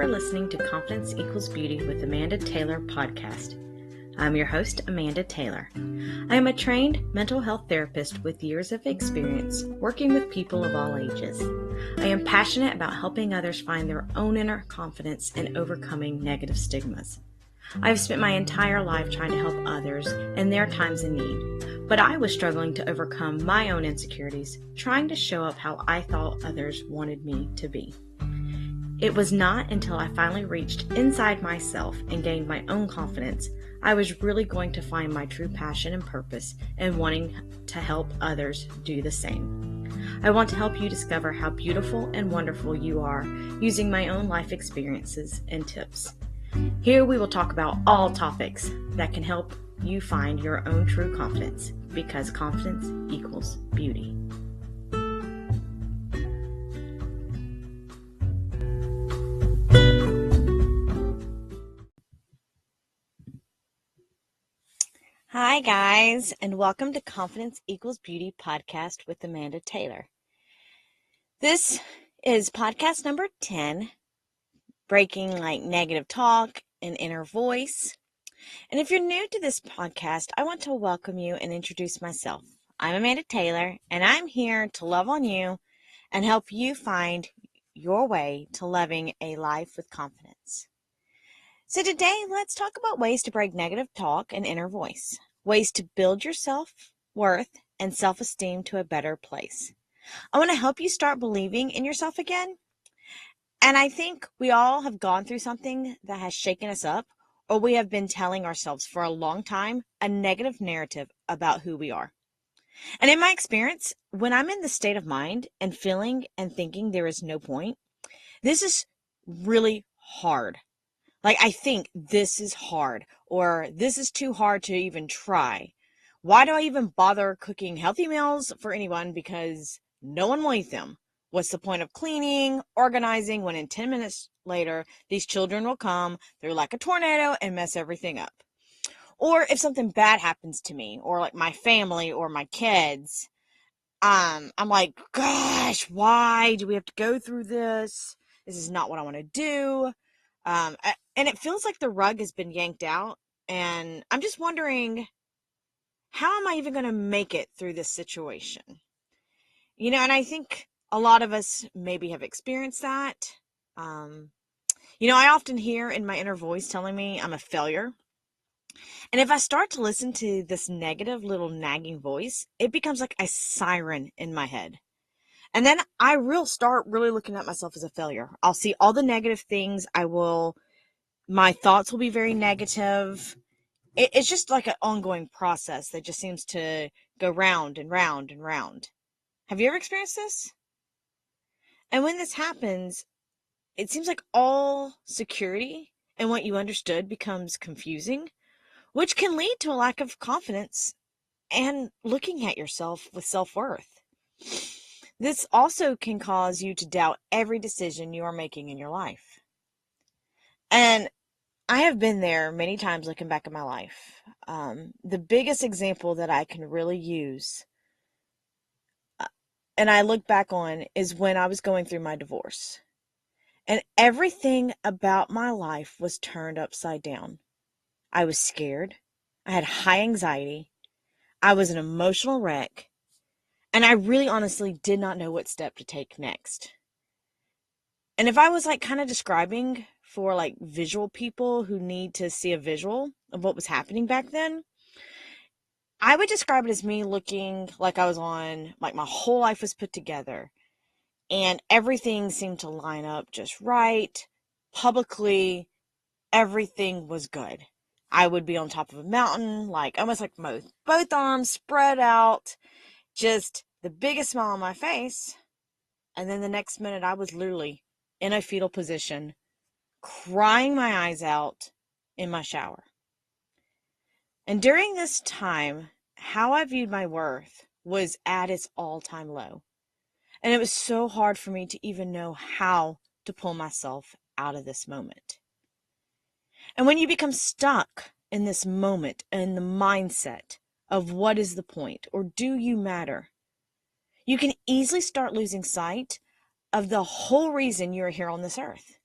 for listening to Confidence Equals Beauty with Amanda Taylor podcast. I'm your host, Amanda Taylor. I am a trained mental health therapist with years of experience working with people of all ages. I am passionate about helping others find their own inner confidence and overcoming negative stigmas. I have spent my entire life trying to help others in their times of need, but I was struggling to overcome my own insecurities, trying to show up how I thought others wanted me to be. It was not until I finally reached inside myself and gained my own confidence I was really going to find my true passion and purpose and wanting to help others do the same. I want to help you discover how beautiful and wonderful you are using my own life experiences and tips. Here we will talk about all topics that can help you find your own true confidence, because confidence equals beauty. Hi guys, and welcome to Confidence Equals Beauty podcast with Amanda Taylor. This is podcast number 10, breaking negative talk and inner voice. And if you're new to this podcast, I want to welcome you and introduce myself. I'm Amanda Taylor, and I'm here to love on you and help you find your way to living a life with confidence. So today, let's talk about ways to break negative talk and inner voice, ways to build your self-worth and self-esteem to a better place. I want to help you start believing in yourself again. And I think we all have gone through something that has shaken us up, or we have been telling ourselves for a long time a negative narrative about who we are. And in my experience, when I'm in the state of mind and feeling and thinking there is no point, this is really hard. I think this is hard, or this is too hard to even try. Why do I even bother cooking healthy meals for anyone? Because no one will eat them. What's the point of cleaning, organizing, when in 10 minutes later, these children will come, they're like a tornado, and mess everything up? Or if something bad happens to me, or my family or my kids, I'm like, gosh, why do we have to go through this? This is not what I want to do. And it feels like the rug has been yanked out, and I'm just wondering, how am I even going to make it through this situation? And I think a lot of us maybe have experienced that. I often hear in my inner voice telling me I'm a failure. And if I start to listen to this negative little nagging voice, it becomes like a siren in my head. And then I will start really looking at myself as a failure. I'll see all the negative things. My thoughts will be very negative. It's just like an ongoing process that just seems to go round and round and round. Have you ever experienced this? And when this happens, it seems like all security and what you understood becomes confusing, which can lead to a lack of confidence and looking at yourself with self-worth. This also can cause you to doubt every decision you are making in your life. And I have been there many times looking back at my life. The biggest example that I can really use, and I look back on, is when I was going through my divorce. And everything about my life was turned upside down. I was scared. I had high anxiety. I was an emotional wreck. And I really honestly did not know what step to take next. And if I was kind of describing for visual people who need to see a visual of what was happening back then, I would describe it as me looking like I was on, my whole life was put together and everything seemed to line up just right. Publicly, everything was good. I would be on top of a mountain, almost like both arms spread out, just the biggest smile on my face. And then the next minute I was literally in a fetal position, crying my eyes out in my shower. And during this time, how I viewed my worth was at its all-time low. And it was so hard for me to even know how to pull myself out of this moment. And when you become stuck in this moment, in the mindset of what is the point, or do you matter, you can easily start losing sight of the whole reason you're here on this earth.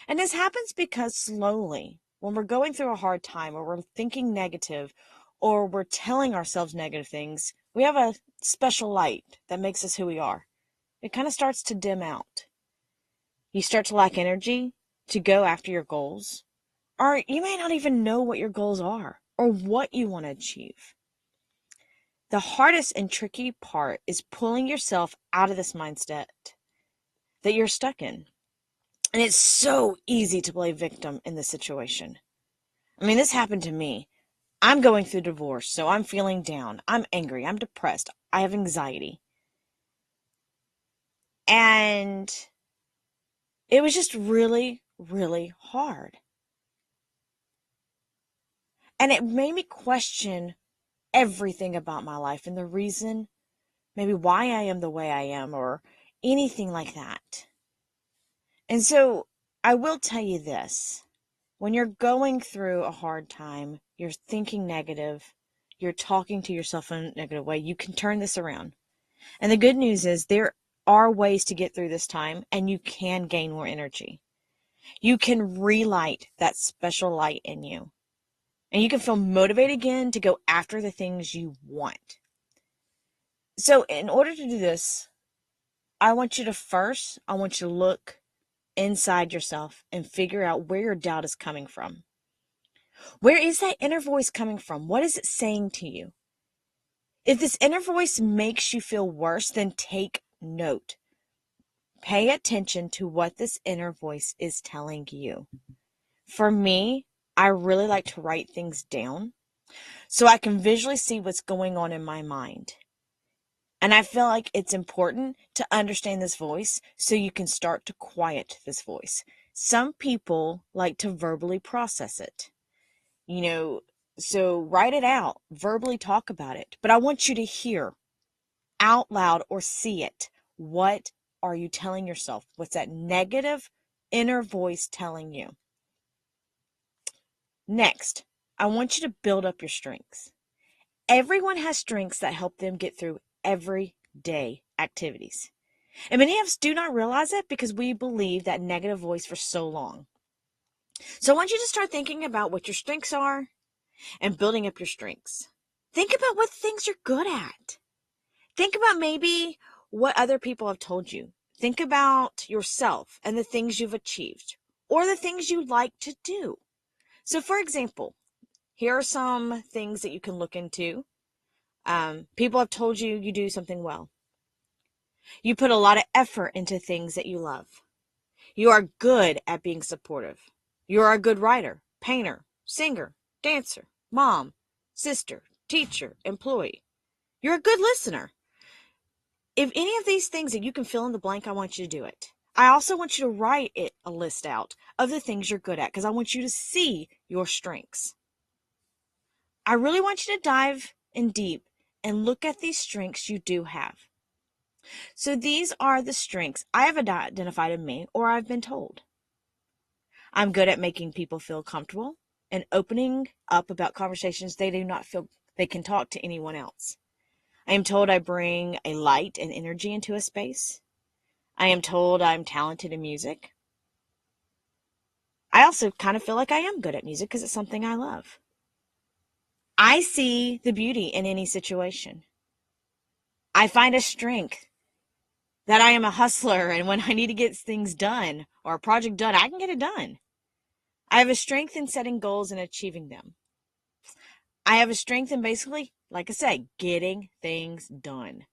And this happens because slowly, when we're going through a hard time or we're thinking negative or we're telling ourselves negative things, we have a special light that makes us who we are. It kind of starts to dim out. You start to lack energy to go after your goals, or you may not even know what your goals are or what you want to achieve. The hardest and tricky part is pulling yourself out of this mindset that you're stuck in. And it's so easy to play victim in this situation. I mean, this happened to me. I'm going through divorce, so I'm feeling down. I'm angry. I'm depressed. I have anxiety. And it was just really, really hard. And it made me question everything about my life and the reason, maybe why I am the way I am or anything like that. And so I will tell you this. When you're going through a hard time, you're thinking negative, you're talking to yourself in a negative way, you can turn this around. And the good news is there are ways to get through this time and you can gain more energy. You can relight that special light in you. And you can feel motivated again to go after the things you want. So in order to do this, I want you to look inside yourself and figure out where your doubt is coming from. Where is that inner voice coming from? What is it saying to you? If this inner voice makes you feel worse, then take note. Pay attention to what this inner voice is telling you. For me, I really like to write things down so I can visually see what's going on in my mind. And I feel like it's important to understand this voice so you can start to quiet this voice. Some people like to verbally process it. So write it out, verbally talk about it. But I want you to hear out loud or see it. What are you telling yourself? What's that negative inner voice telling you? Next, I want you to build up your strengths. Everyone has strengths that help them get through everyday activities. And many of us do not realize it because we believe that negative voice for so long. So I want you to start thinking about what your strengths are and building up your strengths. Think about what things you're good at. Think about maybe what other people have told you. Think about yourself and the things you've achieved or the things you like to do. So for example, here are some things that you can look into. People have told you you do something well. You put a lot of effort into things that you love. You are good at being supportive. You are a good writer, painter, singer, dancer, mom, sister, teacher, employee. You're a good listener. If any of these things that you can fill in the blank, I want you to do it. I also want you to write a list out of the things you're good at because I want you to see your strengths. I really want you to dive in deep and look at these strengths you do have. So these are the strengths I have identified in me or I've been told. I'm good at making people feel comfortable and opening up about conversations they do not feel they can talk to anyone else. I am told I bring a light and energy into a space. I am told I'm talented in music. I also kind of feel like I am good at music because it's something I love. I see the beauty in any situation. I find a strength that I am a hustler, and when I need to get things done or a project done, I can get it done. I have a strength in setting goals and achieving them. I have a strength in basically, like I said, getting things done.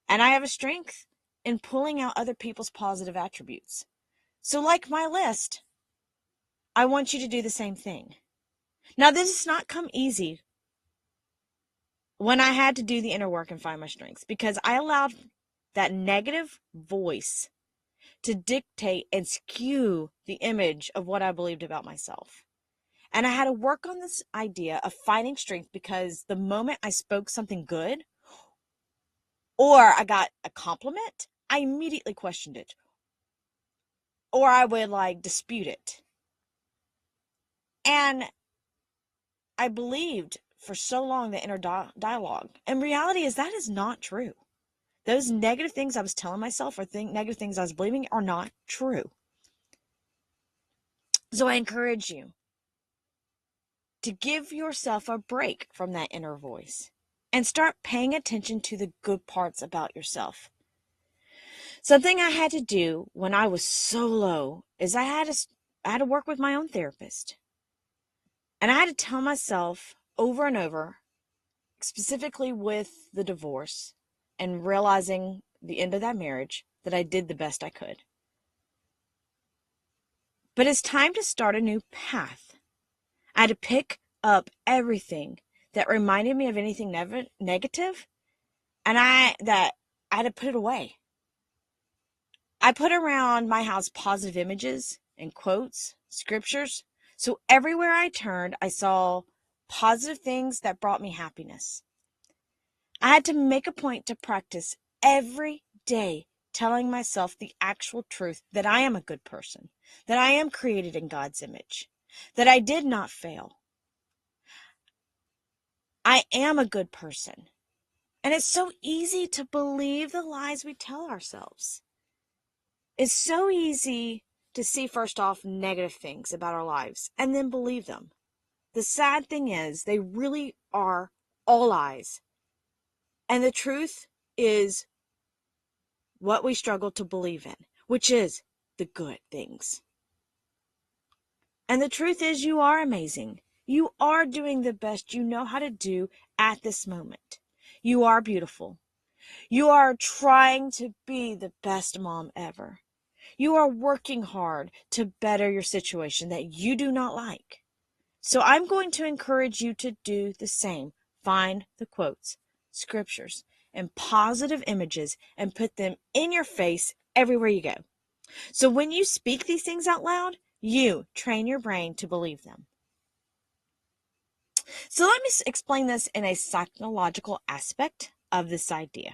And I have a strength in pulling out other people's positive attributes. So like my list, I want you to do the same thing. Now, this does not come easy when I had to do the inner work and find my strengths because I allowed that negative voice to dictate and skew the image of what I believed about myself. And I had to work on this idea of finding strength because the moment I spoke something good or I got a compliment, I immediately questioned it. Or I would dispute it. And I believed for so long the inner dialogue. And reality is that is not true. Those negative things I was telling myself or negative things I was believing are not true. So I encourage you to give yourself a break from that inner voice and start paying attention to the good parts about yourself. Something I had to do when I was so low is I had to work with my own therapist. And I had to tell myself over and over, specifically with the divorce and realizing the end of that marriage, that I did the best I could. But it's time to start a new path. I had to pick up everything that reminded me of anything negative, and I had to put it away. I put around my house positive images and quotes, scriptures, so everywhere I turned, I saw positive things that brought me happiness. I had to make a point to practice every day telling myself the actual truth that I am a good person, that I am created in God's image, that I did not fail. I am a good person. And it's so easy to believe the lies we tell ourselves. It's so easy to see, first off, negative things about our lives and then believe them. The sad thing is, they really are all lies. And the truth is what we struggle to believe in, which is the good things. And the truth is, you are amazing. You are doing the best you know how to do at this moment. You are beautiful. You are trying to be the best mom ever. You are working hard to better your situation that you do not like. So I'm going to encourage you to do the same. Find the quotes, scriptures, and positive images and put them in your face everywhere you go. So when you speak these things out loud, you train your brain to believe them. So let me explain this in a psychological aspect of this idea.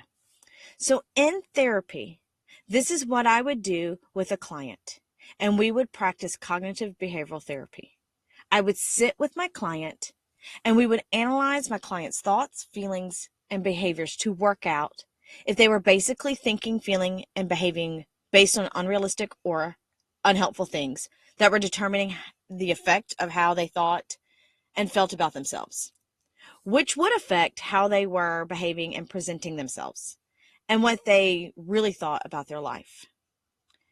So in therapy, this is what I would do with a client, and we would practice cognitive behavioral therapy. I would sit with my client, and we would analyze my client's thoughts, feelings, and behaviors to work out if they were basically thinking, feeling, and behaving based on unrealistic or unhelpful things that were determining the effect of how they thought and felt about themselves, which would affect how they were behaving and presenting themselves and what they really thought about their life.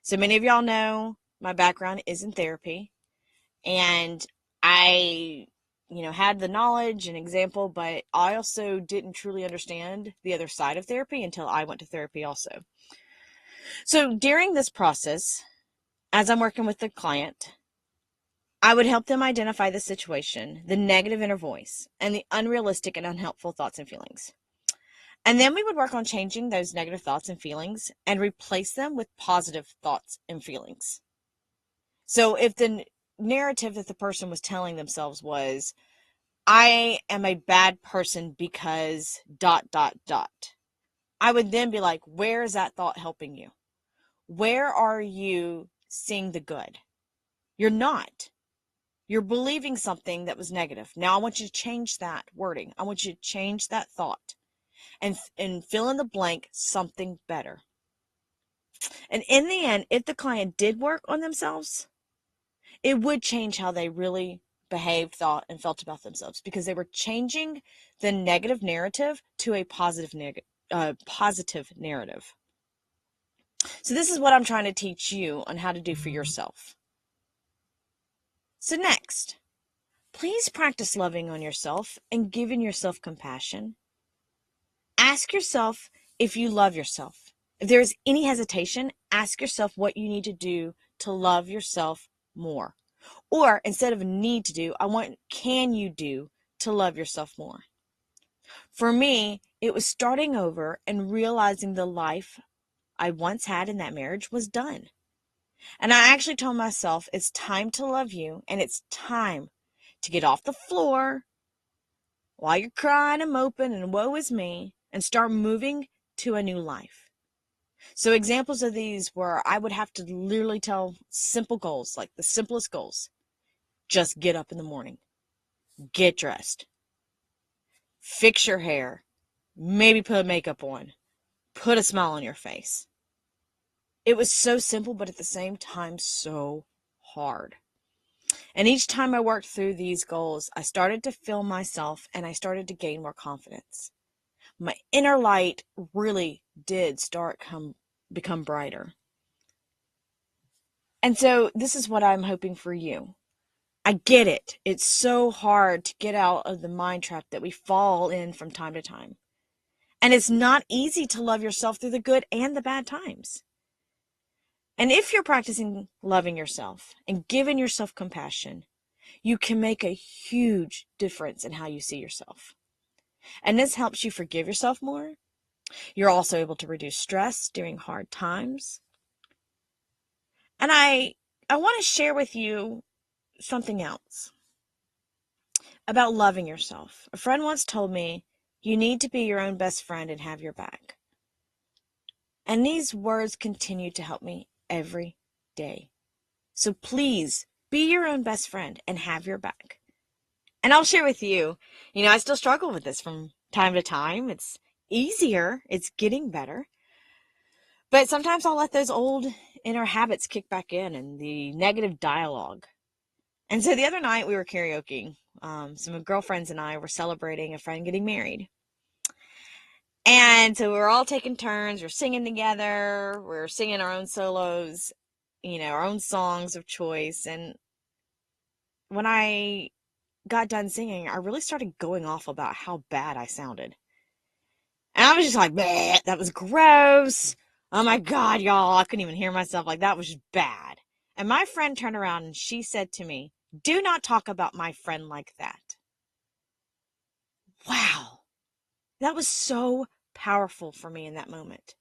So many of y'all know my background is in therapy, and I, had the knowledge and example, but I also didn't truly understand the other side of therapy until I went to therapy also. So during this process, as I'm working with the client, I would help them identify the situation, the negative inner voice, and the unrealistic and unhelpful thoughts and feelings. And then we would work on changing those negative thoughts and feelings and replace them with positive thoughts and feelings. So if the narrative that the person was telling themselves was, I am a bad person because ... I would then be like, where is that thought helping you? Where are you seeing the good? You're not. You're believing something that was negative. Now I want you to change that wording. I want you to change that thought and fill in the blank something better. And in the end, if the client did work on themselves, it would change how they really behaved, thought, and felt about themselves, because they were changing the negative narrative to a positive narrative. So this is what I'm trying to teach you on how to do for yourself. So next, please practice loving on yourself and giving yourself compassion. Ask yourself if you love yourself. If there is any hesitation, ask yourself what you need to do to love yourself more. Or instead of need to do, can you do to love yourself more? For me, it was starting over and realizing the life I once had in that marriage was done. And I actually told myself, it's time to love you, and it's time to get off the floor while you're crying and moping and woe is me, and start moving to a new life. So examples of these were, I would have to literally tell simple goals, like the simplest goals. Just get up in the morning, get dressed, fix your hair, maybe put makeup on, put a smile on your face. It was so simple, but at the same time, so hard. And each time I worked through these goals, I started to feel myself and I started to gain more confidence. My inner light really did become brighter. And so this is what I'm hoping for you. I get it. It's so hard to get out of the mind trap that we fall in from time to time. And it's not easy to love yourself through the good and the bad times. And if you're practicing loving yourself and giving yourself compassion, you can make a huge difference in how you see yourself. And this helps you forgive yourself more. You're also able to reduce stress during hard times. And I want to share with you something else about loving yourself. A friend once told me, you need to be your own best friend and have your back. And these words continue to help me every day. So please be your own best friend and have your back. And I'll share with you, I still struggle with this from time to time. It's easier. It's getting better. But sometimes I'll let those old inner habits kick back in and the negative dialogue. And so the other night we were karaoke. Some girlfriends and I were celebrating a friend getting married. And so we were all taking turns. We're singing together. We're singing our own solos, our own songs of choice. And when I got done singing, I really started going off about how bad I sounded. And I was just like, bleh, that was gross. Oh my God, y'all, I couldn't even hear myself. Like, that was just bad. And my friend turned around and she said to me, do not talk about my friend like that. Wow. That was so powerful for me in that moment.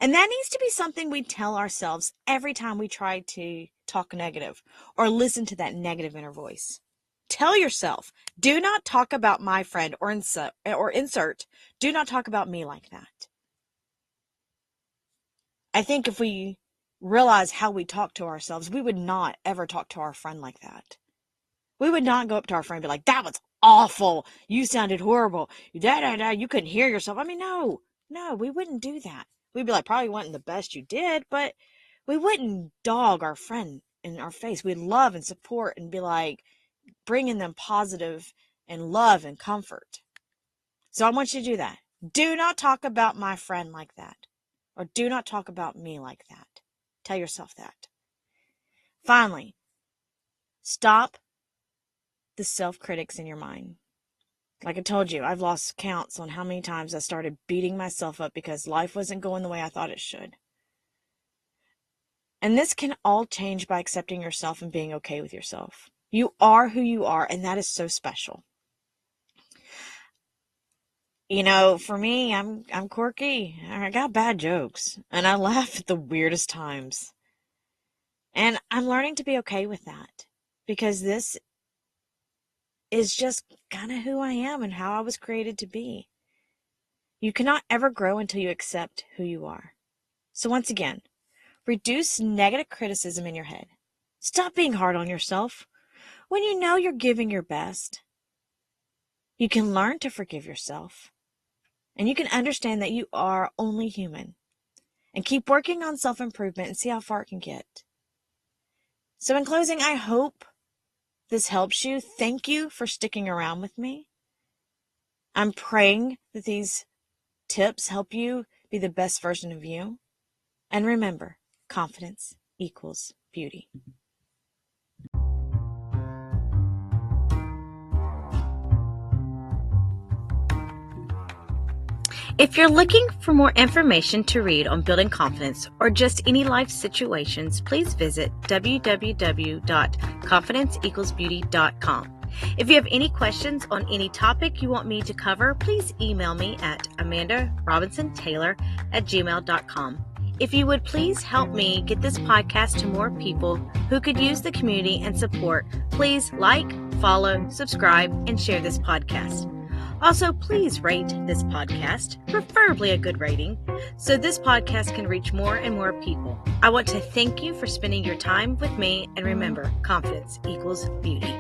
And that needs to be something we tell ourselves every time we try to talk negative or listen to that negative inner voice. Tell yourself, do not talk about my friend or insert, do not talk about me like that. I think if we realize how we talk to ourselves, we would not ever talk to our friend like that. We would not go up to our friend and be like, that was awful. You sounded horrible. You couldn't hear yourself. I mean, no, we wouldn't do that. We'd be like, probably wasn't the best you did, but we wouldn't dog our friend in our face. We'd love and support and be like, bringing them positive and love and comfort. So I want you to do that. Do not talk about my friend like that. Or do not talk about me like that. Tell yourself that. Finally, stop the self-critics in your mind. Like I told you, I've lost counts on how many times I started beating myself up because life wasn't going the way I thought it should. And this can all change by accepting yourself and being okay with yourself. You are who you are, and that is so special. For me, I'm quirky. I got bad jokes, and I laugh at the weirdest times. And I'm learning to be okay with that because this is just kind of who I am and how I was created to be. You cannot ever grow until you accept who you are. So once again, reduce negative criticism in your head. Stop being hard on yourself when you know you're giving your best. You can learn to forgive yourself. And you can understand that you are only human. And keep working on self-improvement and see how far it can get. So in closing, I hope this helps you. Thank you for sticking around with me. I'm praying that these tips help you be the best version of you. And remember, confidence equals beauty. If you're looking for more information to read on building confidence or just any life situations, please visit www.confidenceequalsbeauty.com. If you have any questions on any topic you want me to cover, please email me at amandarobinson-taylor@gmail.com. If you would please help me get this podcast to more people who could use the community and support, please like, follow, subscribe, and share this podcast. Also, please rate this podcast, preferably a good rating, so this podcast can reach more and more people. I want to thank you for spending your time with me, and remember, confidence equals beauty.